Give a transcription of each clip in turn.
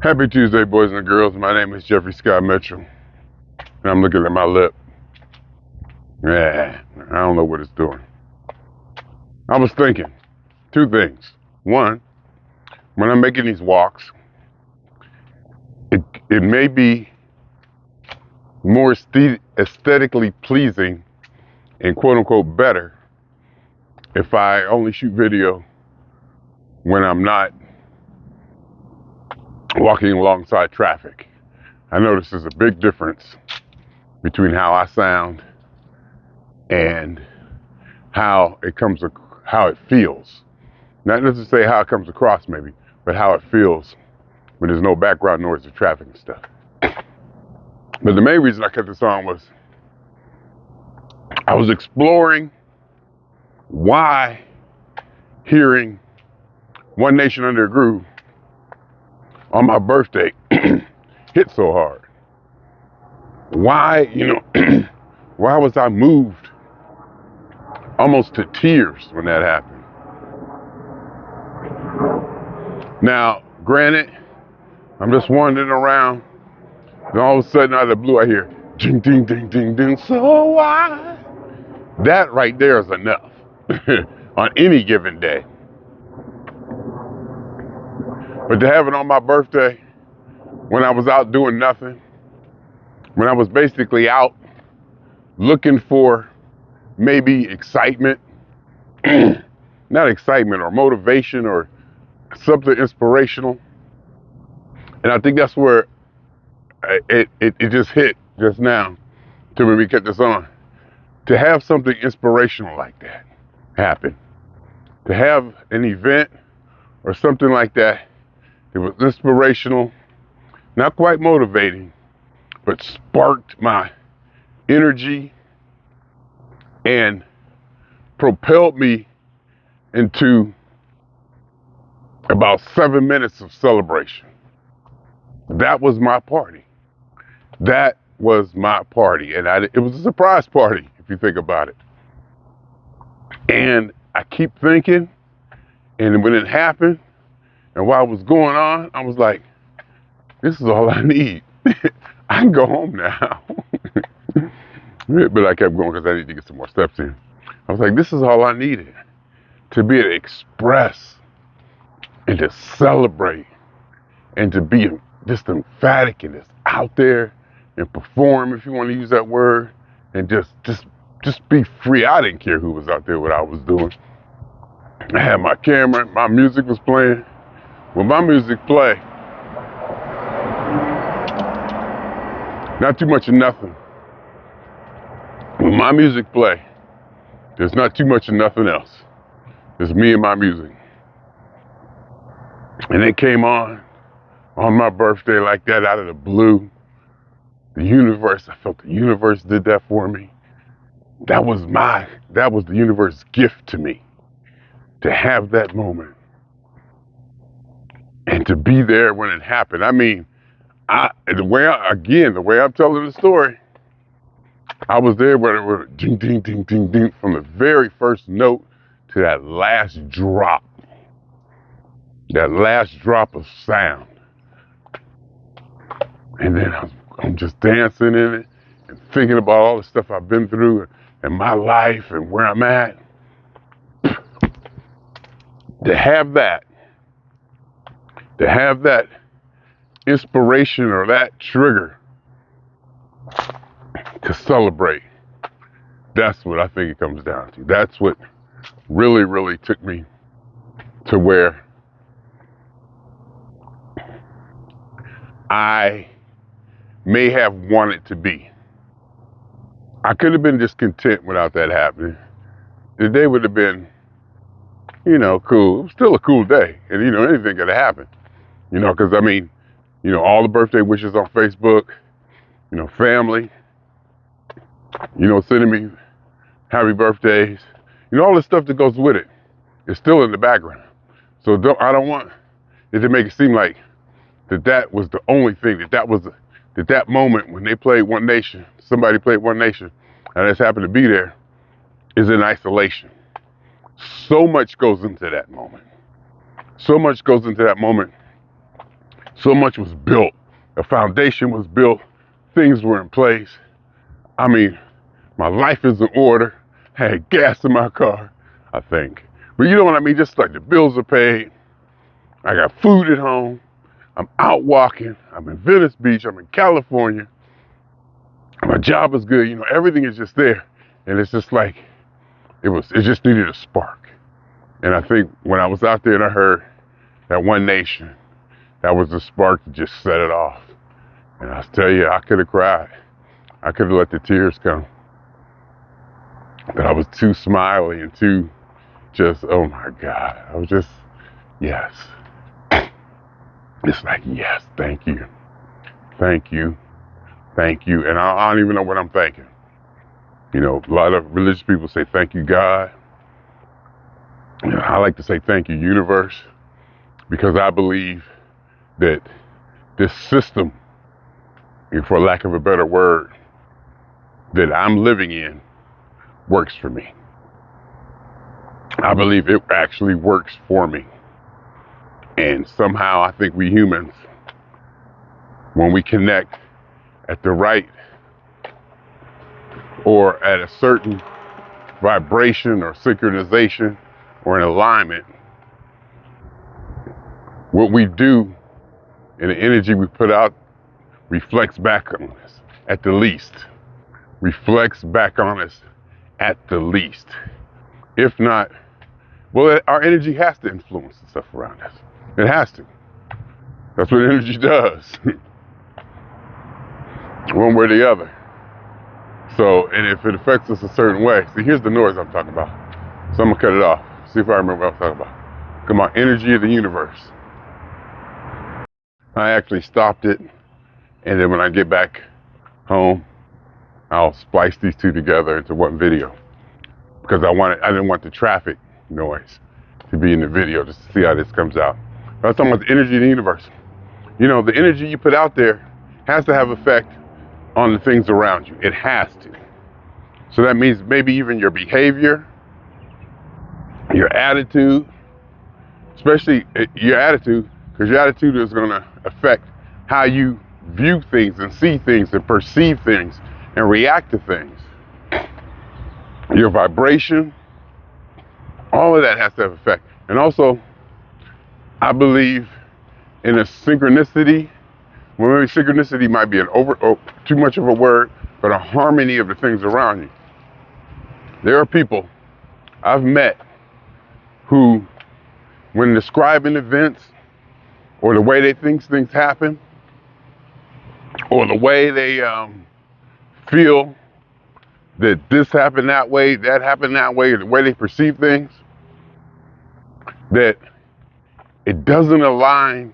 Happy Tuesday, boys and girls. My name is Jeffery Scott Mitchell, and I'm looking at my lip. Yeah, I don't know what it's doing. I was thinking two things. One, when I'm making these walks, it may be more aesthetically pleasing and quote unquote better if I only shoot video when I'm not walking alongside traffic. I notice there's a big difference between how I sound and how it feels. Not necessarily how it comes across maybe, but how it feels when there's no background noise or traffic and stuff. But the main reason I kept this on was I was exploring why hearing One Nation Under a Groove on my birthday hit so hard. Why, why was I moved almost to tears when that happened? Now, granted, I'm just wandering around, and all of a sudden out of the blue I hear ding, ding, ding, ding, ding, so why? That right there is enough on any given day. But to have it on my birthday, when I was out doing nothing, when I was basically out looking for maybe excitement, not excitement or motivation or something inspirational. And I think that's where it just hit just now to when we kept this on. To have something inspirational like that happen, to have an event or something like that that was inspirational, not quite motivating, but sparked my energy and propelled me into about 7 minutes of celebration. That was my party. That was my party. And it was a surprise party, if you think about it. And I keep thinking, and when it happened, and while it was going on, I was like, this is all I need. I can go home now. But I kept going because I needed to get some more steps in. I was like, this is all I needed to be able to express and to celebrate and to be just emphatic and just out there and perform, if you want to use that word, and just be free. I didn't care who was out there, what I was doing. I had my camera, my music was playing. When my music play, not too much of nothing. When my music play, there's not too much of nothing else. It's me and my music. And it came on my birthday like that out of the blue. The universe, I felt the universe did that for me. That was the universe's gift to me, to have that moment and to be there when it happened. I mean, the way I'm telling the story, I was there where it was ding, ding, ding, ding, ding, from the very first note to that last drop of sound. And then I'm just dancing in it and thinking about all the stuff I've been through and my life and where I'm at. To have that inspiration or that trigger to celebrate, that's what I think it comes down to. That's what really, really took me to where I may have wanted to be. I could have been discontent without that happening. The day would have been, cool. It was still a cool day. And, anything could have happened. Because, all the birthday wishes on Facebook, family, sending me happy birthdays, all the stuff that goes with it is still in the background. So I don't want it to make it seem like that was the only thing, that moment when they played One Nation, somebody played One Nation, and I just happened to be there, is in isolation. So much goes into that moment. So much goes into that moment. So much was built. A foundation was built. Things were in place. I mean, my life is in order. I had gas in my car, I think. But you know what I mean? Just like the bills are paid. I got food at home. I'm out walking. I'm in Venice Beach. I'm in California. My job is good. You know, everything is just there. And it's just like, it just needed a spark. And I think when I was out there and I heard that One Nation, that was the spark to just set it off. And I tell you, I could have cried. I could have let the tears come. But I was too smiley and too just, oh my God. I was just, yes. It's like, yes, thank you. Thank you. Thank you. And I don't even know what I'm thanking. You know, a lot of religious people say, thank you, God. You know, I like to say, thank you, universe, because I believe that this system, for lack of a better word, that I'm living in works for me. I believe it actually works for me. And somehow I think we humans, when we connect at the right or at a certain vibration or synchronization or an alignment, what we do and the energy we put out reflects back on us at the least. Reflects back on us at the least. If not, well, our energy has to influence the stuff around us. It has to. That's what energy does. One way or the other. So, and if it affects us a certain way, see, here's the noise I'm talking about. So I'm gonna cut it off. See if I remember what I'm talking about. Come on, energy of the universe. I actually stopped it, and then when I get back home, I'll splice these two together into one video because I didn't want the traffic noise to be in the video just to see how this comes out. I was talking about the energy of the universe. You know, the energy you put out there has to have effect on the things around you. It has to. So that means maybe even your behavior, your attitude, especially your attitude, because your attitude is going to affect how you view things and see things and perceive things and react to things. Your vibration, all of that has to have effect. And also, I believe in a synchronicity. Well, maybe synchronicity might be too much of a word, but a harmony of the things around you. There are people I've met who, when describing events or the way they think things happen, or the way they feel that this happened that way, that happened that way, or the way they perceive things, that it doesn't align,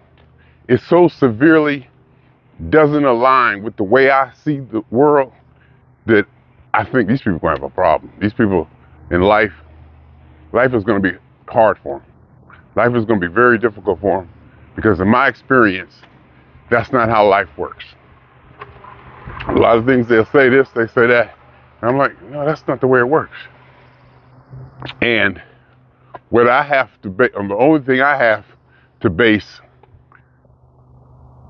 it so severely doesn't align with the way I see the world that I think these people are going to have a problem. These people in life is going to be hard for them. Life is going to be very difficult for them because in my experience, that's not how life works. A lot of things they'll say this, they say that. And I'm like, no, that's not the way it works. And what I have to base, the only thing I have to base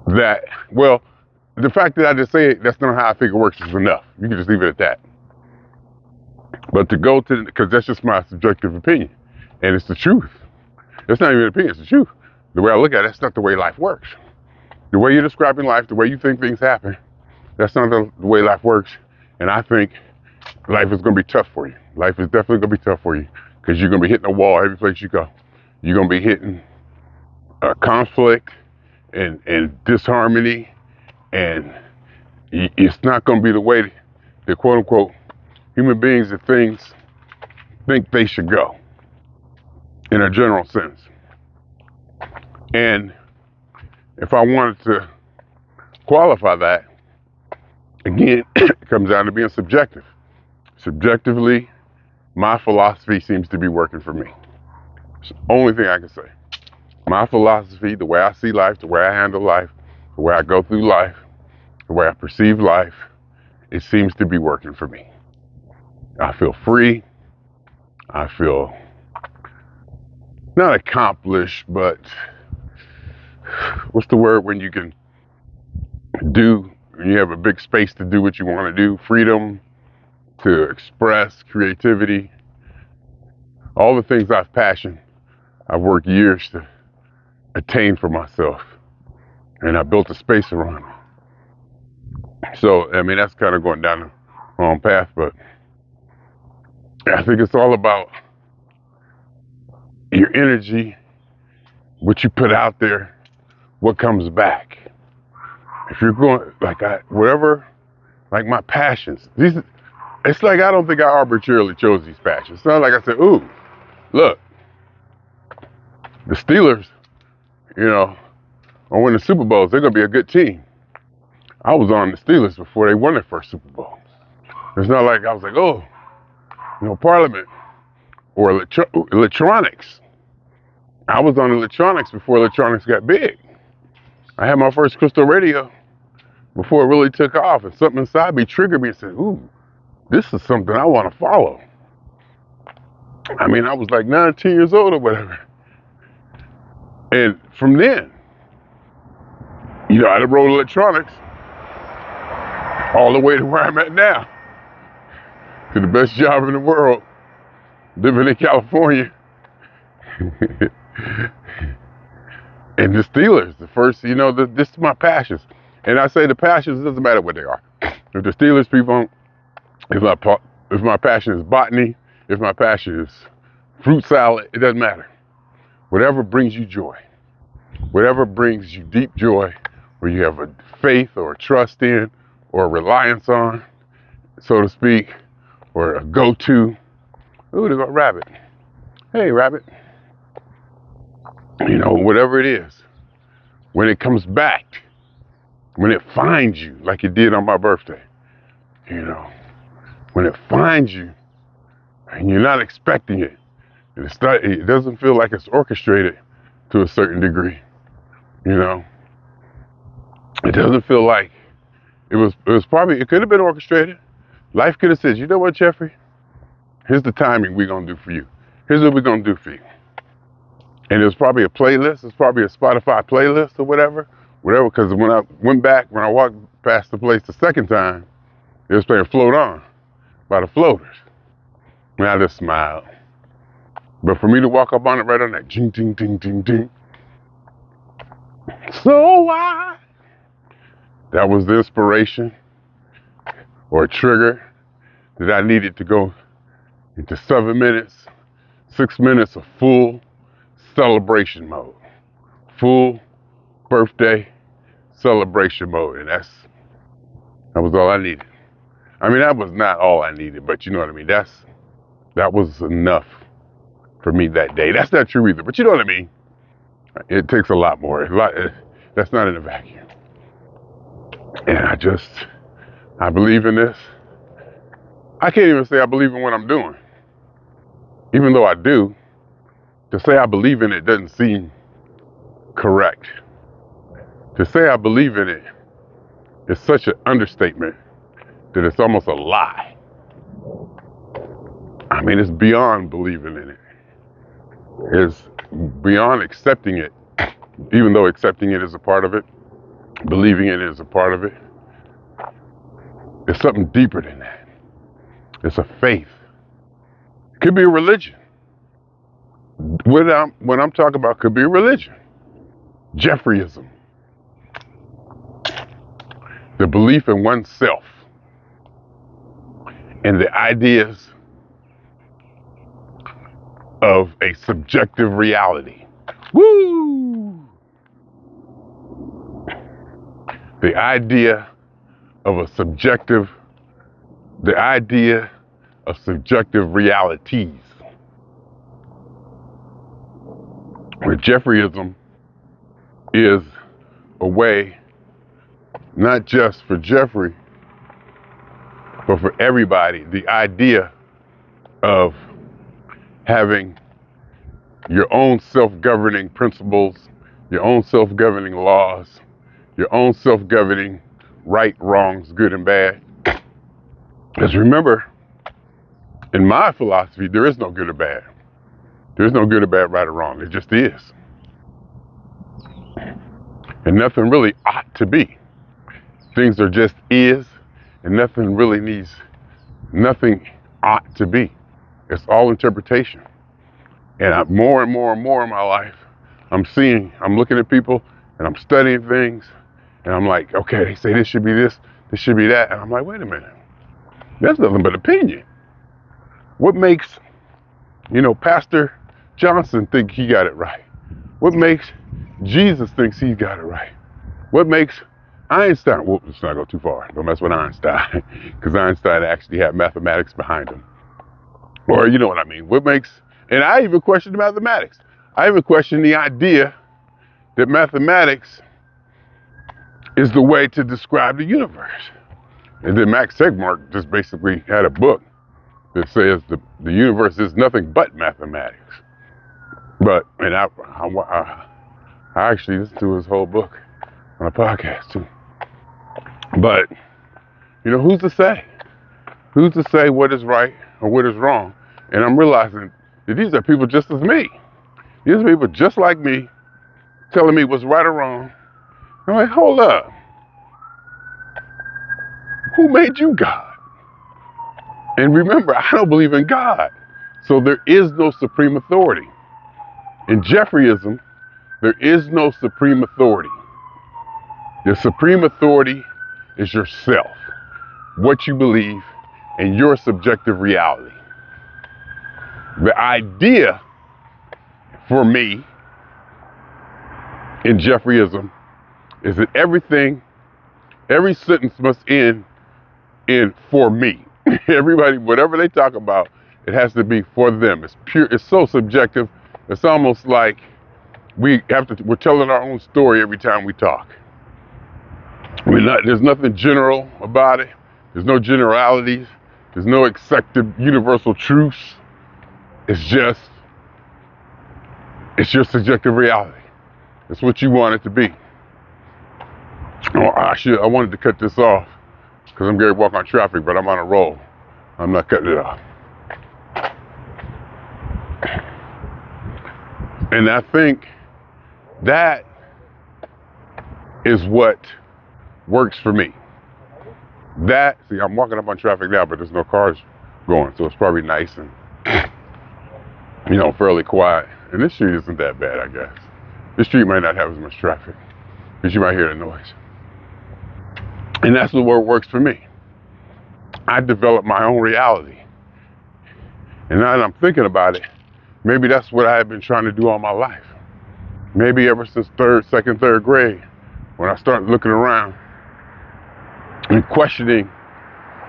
that, well, the fact that I just say it, that's not how I think it works is enough. You can just leave it at that. But to go to, because that's just my subjective opinion. And it's the truth. It's not even an opinion, it's the truth. The way I look at it, that's not the way life works. The way you're describing life, the way you think things happen, that's not the way life works. And I think life is going to be tough for you. Life is definitely going to be tough for you because you're going to be hitting a wall every place you go. You're going to be hitting conflict and disharmony, and it's not going to be the way the quote unquote human beings and things think they should go in a general sense. And if I wanted to qualify that, again, it comes down to being subjective. Subjectively, my philosophy seems to be working for me. It's the only thing I can say. My philosophy, the way I see life, the way I handle life, the way I go through life, the way I perceive life, it seems to be working for me. I feel free. I feel not accomplished, but what's the word when you can do, when you have a big space to do what you want to do, freedom to express, creativity, all the things I've worked years to attain for myself. And I built a space around it. So, I mean, that's kind of going down the wrong path, but I think it's all about your energy, what you put out there, what comes back. If you're going, whatever, like my passions, it's like I don't think I arbitrarily chose these passions. It's not like I said, ooh, look, the Steelers, are winning Super Bowls. They're going to be a good team. I was on the Steelers before they won their first Super Bowl. It's not like I was like, oh, Parliament or electronics. I was on electronics before electronics got big. I had my first crystal radio before it really took off, and something inside me triggered me and said, ooh, this is something I want to follow. I mean, I was like 19 years old or whatever. And from then, I rode electronics all the way to where I'm at now, to the best job in the world, living in California. And the Steelers, the first, this is my passions. And I say the passions, it doesn't matter what they are. If the Steelers people, if my passion is botany, if my passion is fruit salad, it doesn't matter. Whatever brings you joy, whatever brings you deep joy, where you have a faith or a trust in or a reliance on, so to speak, or a go-to. Ooh, there's a rabbit. Hey, rabbit. Whatever it is, when it comes back, when it finds you, like it did on my birthday, when it finds you and you're not expecting it, and it doesn't feel like it's orchestrated to a certain degree, it doesn't feel like it could have been orchestrated. Life could have said, you know what, Jeffrey? Here's the timing we're going to do for you. Here's what we're going to do for you. And it was probably a playlist. It's probably a Spotify playlist or whatever, because when I walked past the place the second time, it was playing Float On by the Floaters. And I just smiled. But for me to walk up on it right on that, ding, ding, ding, ding, ding. So why? That was the inspiration or a trigger that I needed to go into 6 minutes of full celebration mode. Full birthday celebration mode. And that was all I needed. I mean, that was not all I needed, but you know what I mean? That was enough for me that day. That's not true either, but you know what I mean? It takes a lot more. That's not in a vacuum. And I believe in this. I can't even say I believe in what I'm doing. Even though I do, to say I believe in it doesn't seem correct. To say I believe in it is such an understatement that it's almost a lie. I mean, it's beyond believing in it. It's beyond accepting it, even though accepting it is a part of it, believing in it is a part of it. It's something deeper than that. It's a faith. It could be a religion. What I'm talking about could be a religion. Jefferyism. The belief in oneself and the ideas of a subjective reality. Woo! The idea of subjective realities. Where Jefferyism is a way, not just for Jeffrey, but for everybody, the idea of having your own self-governing principles, your own self-governing laws, your own self-governing right, wrongs, good and bad. Because remember, in my philosophy, there is no good or bad. There's no good or bad, right or wrong. It just is. And nothing really ought to be. Things are just is, and nothing ought to be. It's all interpretation. And more and more and more in my life, I'm looking at people and I'm studying things, and I'm like, okay, they say this should be this should be that. And I'm like, wait a minute, that's nothing but opinion. What makes, Pastor Johnson think he got it right? What makes Jesus thinks he got it right? What makes Einstein, let's not go too far, don't mess with Einstein, because Einstein actually had mathematics behind him. Or you know what I mean. And I even question the mathematics. I even question the idea that mathematics is the way to describe the universe. And then Max Tegmark just basically had a book that says the universe is nothing but mathematics. And I actually listened to his whole book on a podcast too. But, who's to say? Who's to say what is right or what is wrong? And I'm realizing that these are people just as me. These are people just like me telling me what's right or wrong. I'm like, hold up. Who made you God? And remember, I don't believe in God. So there is no supreme authority. In Jefferyism, there is no supreme authority. The supreme authority is yourself, what you believe, and your subjective reality. The idea for me in Jefferyism is that every sentence must end in for me. Everybody, whatever they talk about, it has to be for them. It's so subjective. It's almost like we're telling our own story every time we talk. There's nothing general about it. There's no generalities. There's no accepted universal truths. It's your subjective reality. It's what you want it to be. I wanted to cut this off because I'm going to walk on traffic, but I'm on a roll. I'm not cutting it off. And I think that is what works for me. I'm walking up on traffic now, but there's no cars going, so it's probably nice and, fairly quiet. And this street isn't that bad, I guess. This street might not have as much traffic, but you might hear the noise. And that's what works for me. I develop my own reality. And now that I'm thinking about it, maybe that's what I have been trying to do all my life. Maybe ever since second, third grade, when I started looking around and questioning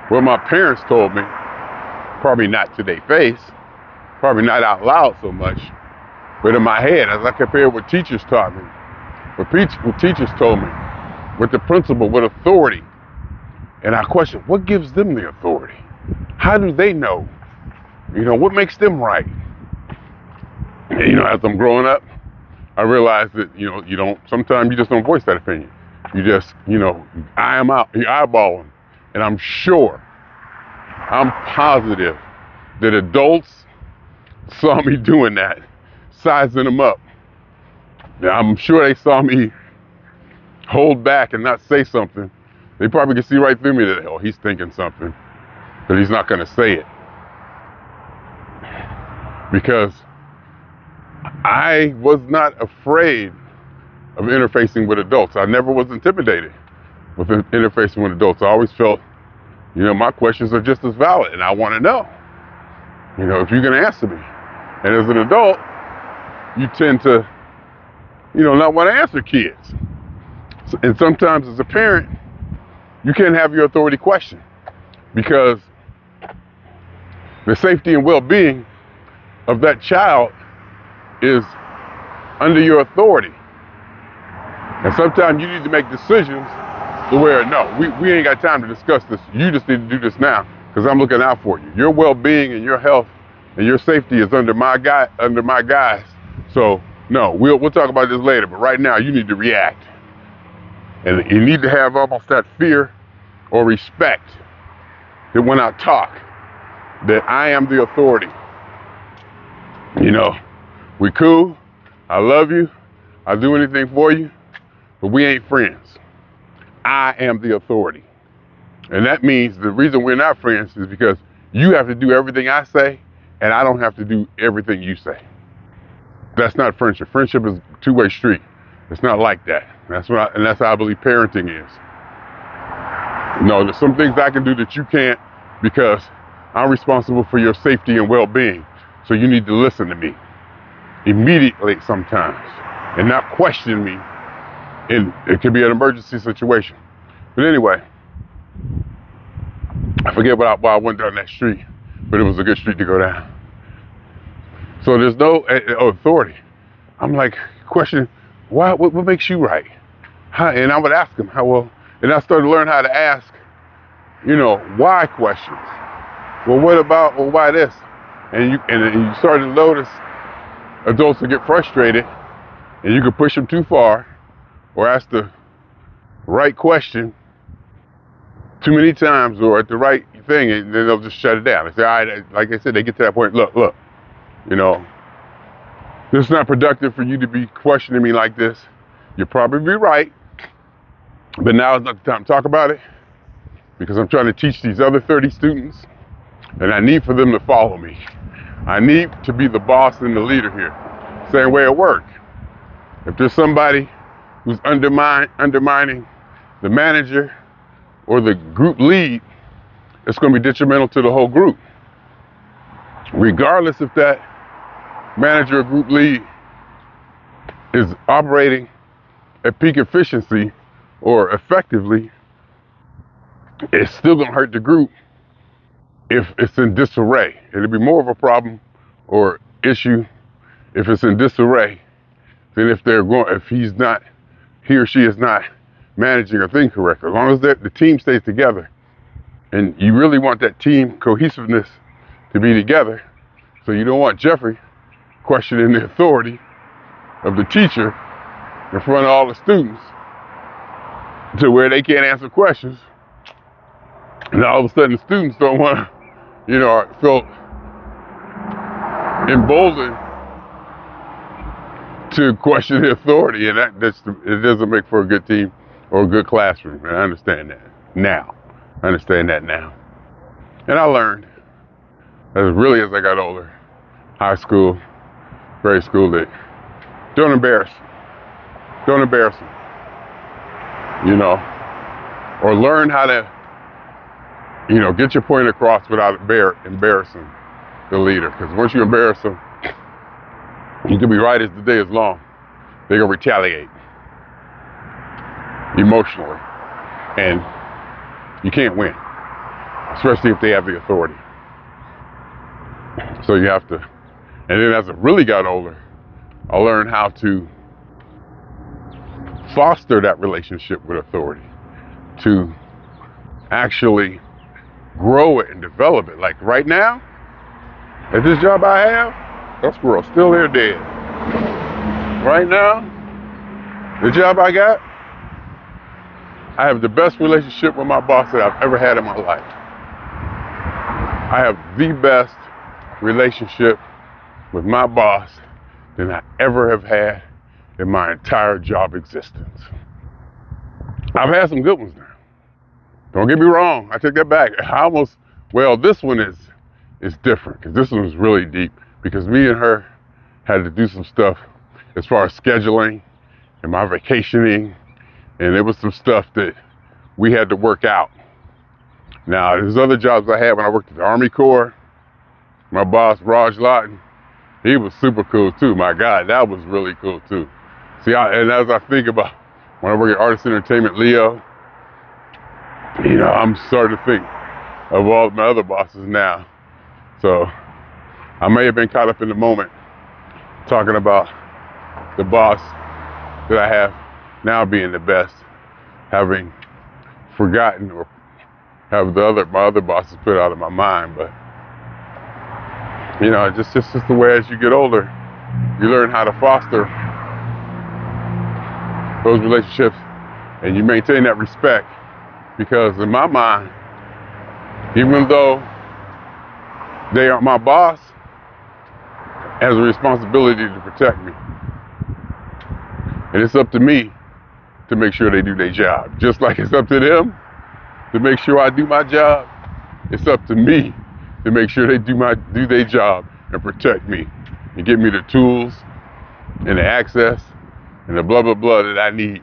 what my parents told me, probably not to their face, probably not out loud so much, but in my head, as I compared what teachers taught me, what teachers told me, with the principle, with authority. And I questioned, what gives them the authority? How do they know? What makes them right? And, as I'm growing up, I realized that, sometimes you just don't voice that opinion. You just, you're eyeballing. And I'm positive that adults saw me doing that, sizing them up. Now, I'm sure they saw me hold back and not say something. They probably could see right through me that, he's thinking something, but he's not going to say it. Because I was not afraid of interfacing with adults. I never was intimidated with interfacing with adults. I always felt, my questions are just as valid, and I want to know, if you're going to answer me. And as an adult, you tend to, not want to answer kids. And sometimes as a parent, you can't have your authority questioned because the safety and well-being of that child is under your authority. And sometimes you need to make decisions to where, no, we ain't got time to discuss this. You just need to do this now because I'm looking out for you. Your well-being and your health and your safety is under my guise. So no, we'll talk about this later, but right now you need to react. And you need to have almost that fear or respect that when I talk, that I am the authority. We cool, I love you, I'll do anything for you, but we ain't friends. I am the authority. And that means the reason we're not friends is because you have to do everything I say, and I don't have to do everything you say. That's not friendship. Friendship is a two-way street. It's not like that. And that's how I believe parenting is. No, there's some things I can do that you can't because I'm responsible for your safety and well-being. So you need to listen to me immediately sometimes and not question me. And it could be an emergency situation. But anyway, I forget why I went down that street, but it was a good street to go down. So there's no authority. I'm like questioning, what makes you right? And I would ask him, and I started to learn how to ask, why questions. Well, what about, why this? And you start to notice adults will get frustrated, and you can push them too far, or ask the right question too many times, or at the right thing, and then they'll just shut it down. They say, all right, like I said, they get to that point, look, this is not productive for you to be questioning me like this. You'll probably be right, but now is not the time to talk about it, because I'm trying to teach these other 30 students, and I need for them to follow me. I need to be the boss and the leader here. Same way at work. If there's somebody who's undermining the manager or the group lead, it's going to be detrimental to the whole group. Regardless if that manager or group lead is operating at peak efficiency or effectively, it's still going to hurt the group if it's in disarray. It'll be more of a problem or issue if it's in disarray than if he or she is not managing a thing correctly. As long as the team stays together, and you really want that team cohesiveness to be together, so you don't want Jeffrey questioning the authority of the teacher in front of all the students to where they can't answer questions. And all of a sudden the students don't want to, feel emboldened to question the authority, and it doesn't make for a good team or a good classroom. And I understand that now. And I learned as I got older, high school, grade school, that don't embarrass them, or learn how to, get your point across without embarrassing the leader. Because once you embarrass them, you can be right as the day is long. They're going to retaliate emotionally. And you can't win, especially if they have the authority. So you have to, and then as I really got older, I learned how to foster that relationship with authority, to actually grow it and develop it. Like right now, at this job I have, that squirrel's still there dead. Right now, the job I got, I have the best relationship with my boss that I've ever had in my life. I have the best relationship with my boss than I ever have had in my entire job existence. I've had some good ones now. Don't get me wrong, I take that back. This one is different, because this one was really deep, because me and her had to do some stuff as far as scheduling and my vacationing, and there was some stuff that we had to work out. Now, there's other jobs I had when I worked at the Army Corps. My boss, Raj Lawton, he was super cool too. My God, that was really cool too. See, and as I think about when I work at Artist Entertainment, Leo, I'm starting to think of all my other bosses now. So I may have been caught up in the moment talking about the boss that I have now being the best, having forgotten or have my other bosses put out of my mind. But it's just the way as you get older, you learn how to foster those relationships, and you maintain that respect, because in my mind, even though they are my boss, has a responsibility to protect me. And it's up to me to make sure they do their job. Just like it's up to them to make sure I do my job, it's up to me to make sure they do their job and protect me and give me the tools and the access and the blah blah blah that I need.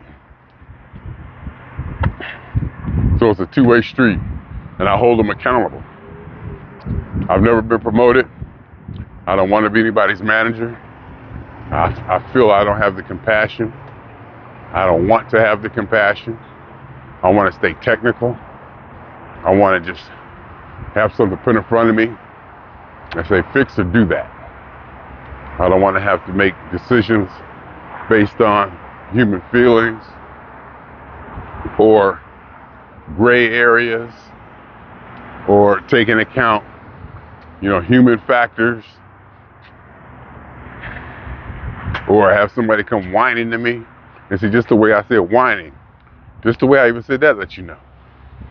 So it's a two-way street, and I hold them accountable. I've never been promoted. I don't want to be anybody's manager. I feel I don't have the compassion. I don't want to have the compassion. I want to stay technical. I want to just have something put in front of me and say, fix or do that. I don't want to have to make decisions based on human feelings or gray areas or take into account, human factors, or have somebody come whining to me. And see, just the way I said whining, just the way I even said that, let you know.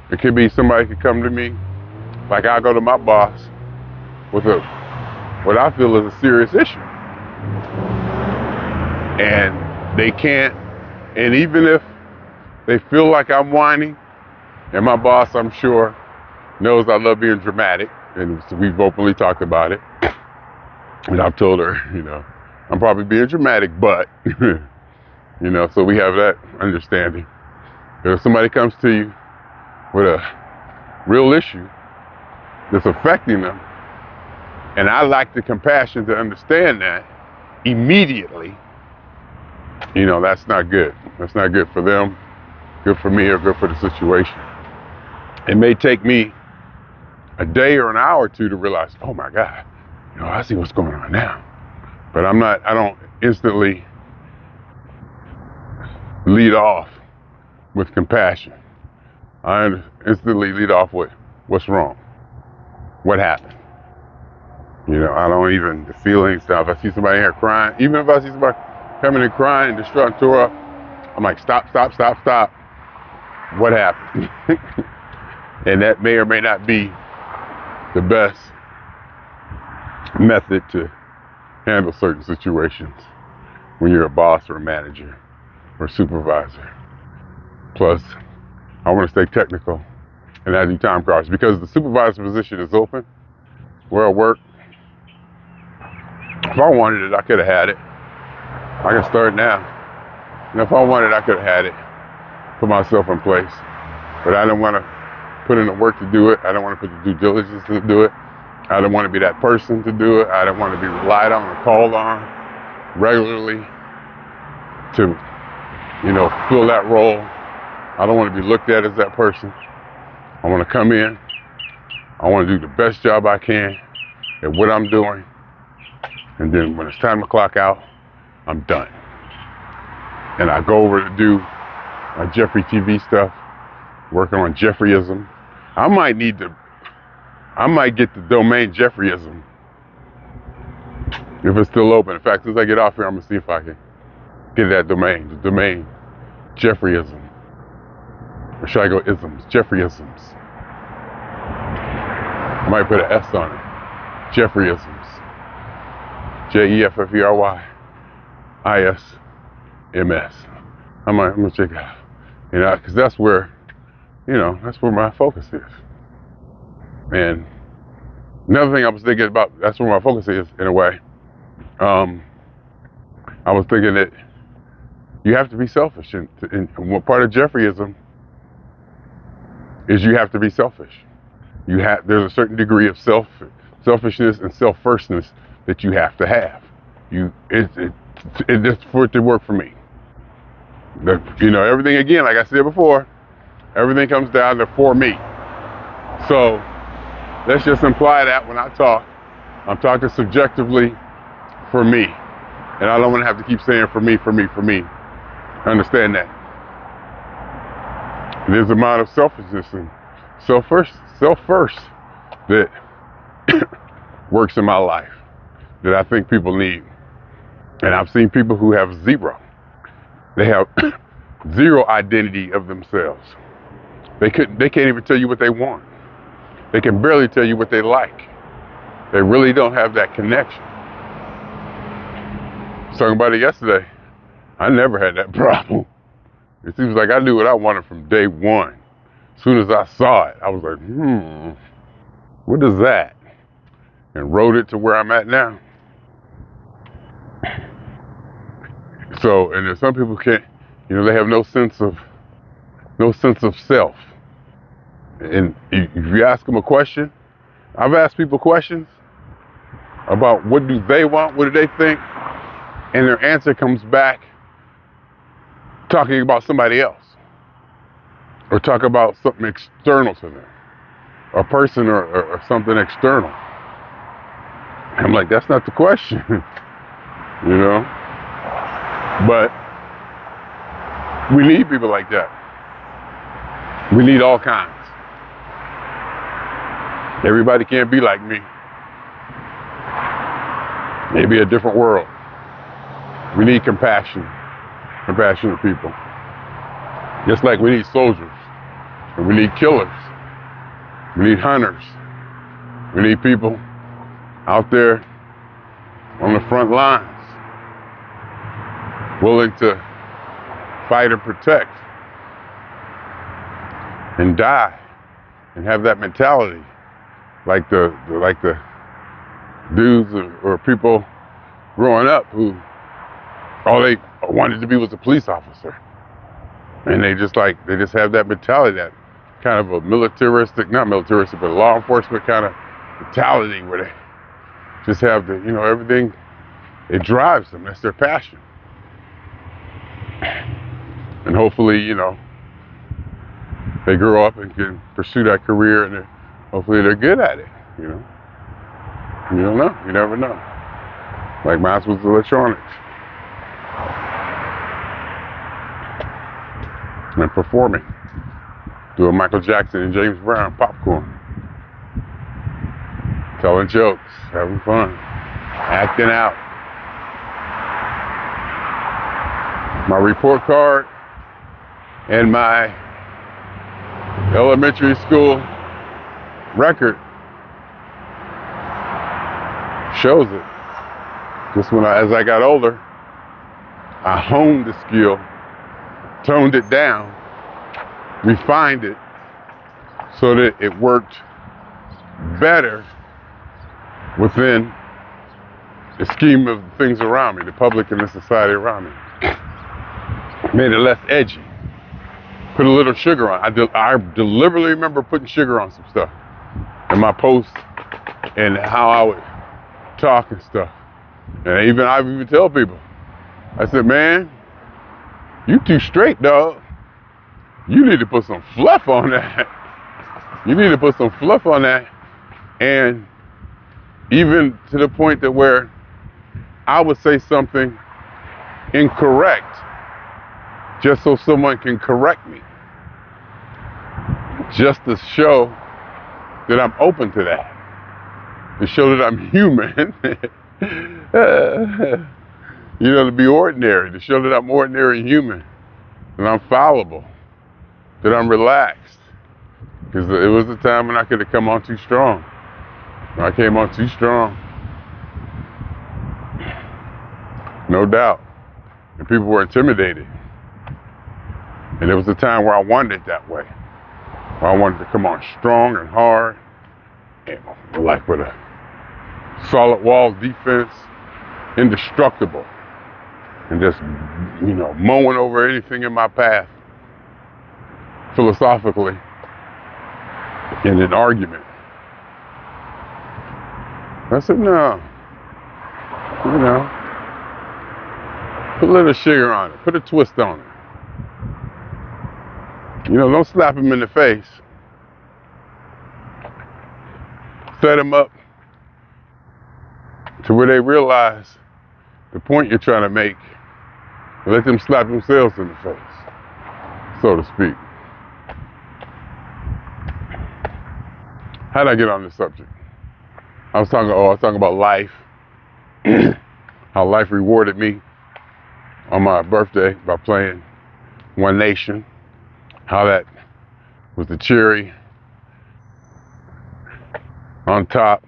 It could be somebody could come to me, like I go to my boss with what I feel is a serious issue. And they can't, and even if they feel like I'm whining, and my boss, I'm sure, knows I love being dramatic, and we've openly talked about it. And I've told her, I'm probably being dramatic, but, so we have that understanding. If somebody comes to you with a real issue that's affecting them, and I lack the compassion to understand that immediately, that's not good. That's not good for them, good for me, or good for the situation. It may take me a day or an hour or two to realize, oh my God, I see what's going on now. But I don't instantly lead off with compassion. I instantly lead off with what's wrong, what happened. I don't even, the feelings stuff. If I see somebody here crying, even if I see somebody coming and crying and distraught and tore up, I'm like, stop. What happened? And that may or may not be the best method to handle certain situations when you're a boss or a manager or supervisor. Plus, I want to stay technical and I do time cards because the supervisor position is open where I work. If I wanted it, I could have had it. I can start now. And if I wanted, I could have had it, put myself in place. But I didn't want to put in the work to do it. I don't want to put the due diligence to do it. I don't want to be that person to do it. I don't want to be relied on or called on regularly to, fill that role. I don't want to be looked at as that person. I want to come in. I want to do the best job I can at what I'm doing. And then when it's time to clock out, I'm done. And I go over to do my Jeffery TV stuff, working on Jefferyism. I might get the domain Jefferyism if it's still open. In fact, as soon as I get off here, I'm gonna see if I can get that domain, the domain Jefferyism. Or should I go isms, Jefferyisms? I might put an S on it, Jefferyisms. Jefferyisms. I'm gonna check it out. Because that's where, that's where my focus is. And another thing I was thinking about, that's where my focus is in a way. I was thinking that you have to be selfish. And what part of Jefferyism is you have to be selfish. There's a certain degree of selfishness and self-firstness that you have to have. It's for it to work for me. Everything, again, like I said before, everything comes down to for me. So let's just imply that when I talk, I'm talking subjectively for me. And I don't want to have to keep saying for me. Understand that. There's an amount of selfishness and self-first that works in my life that I think people need. And I've seen people who have zero. They have zero identity of themselves. They can't even tell you what they want. They can barely tell you what they like. They really don't have that connection. I was talking about it yesterday. I never had that problem. It seems like I knew what I wanted from day one. As soon as I saw it, I was like, what is that? And wrote it to where I'm at now. So, and if some people can't, they have no sense of self. And if you ask them a question, I've asked people questions about what do they want, what do they think, and their answer comes back talking about somebody else, or talk about something external to them, a person or something external. I'm like, that's not the question, But we need people like that. We need all kinds. Everybody can't be like me. Maybe a different world. We need compassionate people. Just like we need soldiers, and we need killers, we need hunters, we need people out there on the front lines, willing to fight and protect and die and have that mentality, like the dudes or people growing up who all they wanted to be was a police officer, and they just have that mentality, that kind of a not militaristic, but law enforcement kind of mentality, where they just have everything. It drives them. That's their passion. And hopefully, they grow up and can pursue that career, and hopefully they're good at it. You don't know. You never know. Like mine was electronics and performing, doing Michael Jackson and James Brown, popcorn, telling jokes, having fun, acting out. My report card and my elementary school record shows it. Just as I got older, I honed the skill, toned it down, refined it so that it worked better within the scheme of things around me, the public and the society around me. Made it less edgy. Put a little sugar on. I deliberately remember putting sugar on some stuff in my posts and how I would talk and stuff. And I even tell people, I said, man, you too straight, dog. You need to put some fluff on that. You need to put some fluff on that. And even to the point that where I would say something incorrect just so someone can correct me, just to show that I'm open to that, to show that I'm human, to be ordinary, to show that I'm ordinary and human, that I'm fallible, that I'm relaxed. Because it was a time when I could have come on too strong. When I came on too strong, no doubt, and people were intimidated. And there was a time where I wanted it that way, where I wanted to come on strong and hard, and like with a solid wall defense, indestructible, and just, mowing over anything in my path, philosophically, in an argument. I said, no, put a little sugar on it, put a twist on it. Don't slap them in the face. Set them up to where they realize the point you're trying to make, and let them slap themselves in the face, so to speak. How did I get on this subject? I was talking about life, how life rewarded me on my birthday by playing One Nation, how that was the cherry on top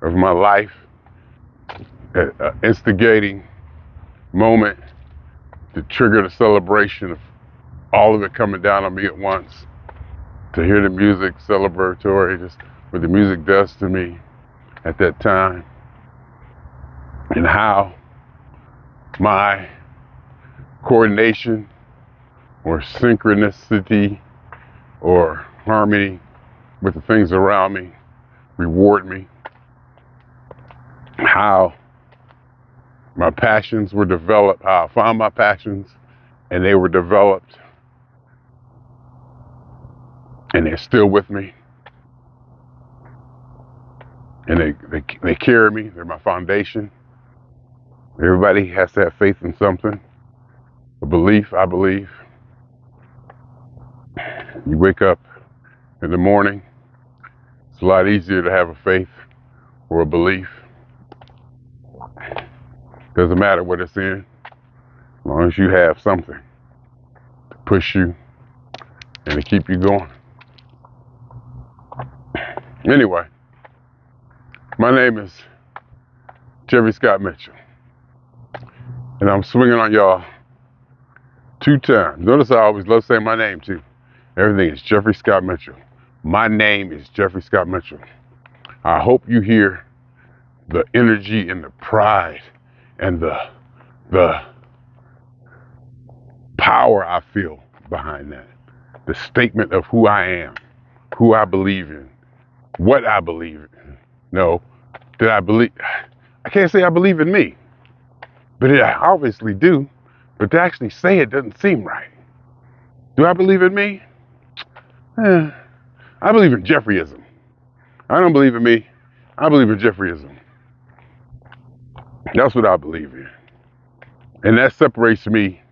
of my life, instigating moment to trigger the celebration of all of it coming down on me at once, to hear the music celebratory, just what the music does to me at that time, and how my coordination or synchronicity or harmony with the things around me reward me, how my passions were developed, how I found my passions and they were developed and they're still with me, and they carry me, they're my foundation. Everybody has to have faith in something, a belief, I believe. You wake up in the morning, it's a lot easier to have a faith or a belief. Doesn't matter what it's in, as long as you have something to push you and to keep you going. Anyway, my name is Jeffery Scott Mitchell, and I'm swinging on y'all 2 times. Notice I always love saying my name too. Everything is Jeffery Scott Mitchell. My name is Jeffery Scott Mitchell. I hope you hear the energy and the pride and the power I feel behind that. The statement of who I am, who I believe in, what I believe in. No, that I believe. I can't say I believe in me, but I obviously do. But to actually say it doesn't seem right. Do I believe in me? I believe in Jefferyism. I don't believe in me. I believe in Jefferyism. That's what I believe in. And that separates me.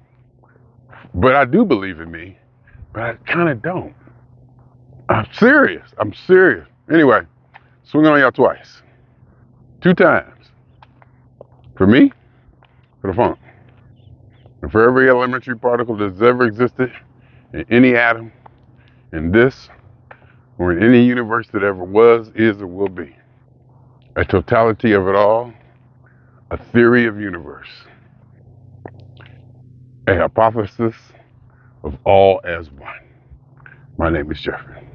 But I do believe in me, but I kind of don't. I'm serious. I'm serious. Anyway, swinging on y'all twice. 2 times. For me, for the funk. And for every elementary particle that's ever existed in any atom, in this, or in any universe that ever was, is, or will be. A totality of it all, a theory of universe, a hypothesis of all as one. My name is Jeffrey.